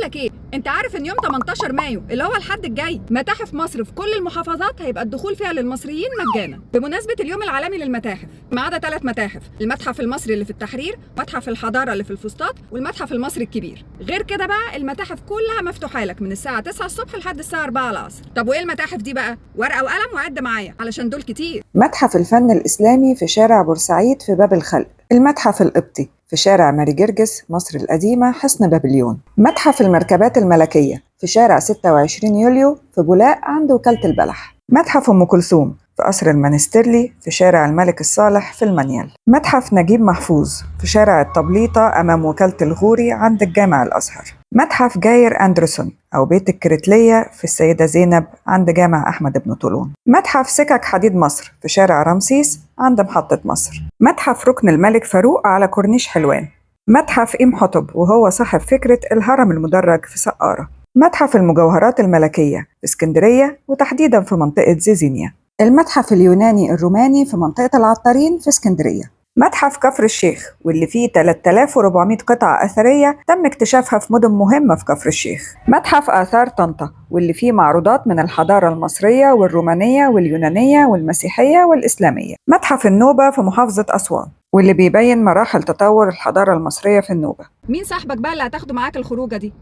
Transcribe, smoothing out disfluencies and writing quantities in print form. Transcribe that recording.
لك ايه، انت عارف ان يوم 18 مايو اللي هو الحد الجاي متاحف مصر في كل المحافظات هيبقى الدخول فيها للمصريين مجانا بمناسبه اليوم العالمي للمتاحف، ما عدا 3 متاحف: المتحف المصري اللي في التحرير، متحف الحضاره اللي في الفسطاط، والمتحف المصري الكبير. غير كده بقى المتاحف كلها مفتوحه لك من الساعه 9 الصبح لحد الساعه 4 العصر. طب وايه المتاحف دي بقى؟ ورقه وقلم وعد معايا علشان دول كتير. متحف الفن الإسلامي في شارع بورسعيد في باب الخلق. المتحف القبطي في شارع ماري جرجس مصر القديمة حصن بابليون. متحف المركبات الملكية في شارع 26 يوليو في بولاق عند وكالة البلح. متحف أم كلثوم في قصر المنسترلي في شارع الملك الصالح في المنيل. متحف نجيب محفوظ في شارع التبليطة أمام وكالة الغوري عند الجامع الأزهر. متحف جاير أندرسون أو بيت الكريتلية في السيدة زينب عند جامع أحمد بن طولون. متحف سكك حديد مصر في شارع رمسيس عند محطة مصر. متحف ركن الملك فاروق على كورنيش حلوان. متحف إمحطب وهو صاحب فكرة الهرم المدرج في سقارة. متحف المجوهرات الملكية في اسكندرية وتحديدا في منطقة زيزينيا. المتحف اليوناني الروماني في منطقة العطارين في اسكندرية. متحف كفر الشيخ واللي فيه 3400 قطعة أثرية تم اكتشافها في مدن مهمة في كفر الشيخ. متحف آثار طنطا واللي فيه معروضات من الحضارة المصرية والرومانية واليونانية والمسيحية والإسلامية. متحف النوبة في محافظة أسوان واللي بيبين مراحل تطور الحضارة المصرية في النوبة. مين صاحبك بقى اللي هتاخده معاك الخروجه دي؟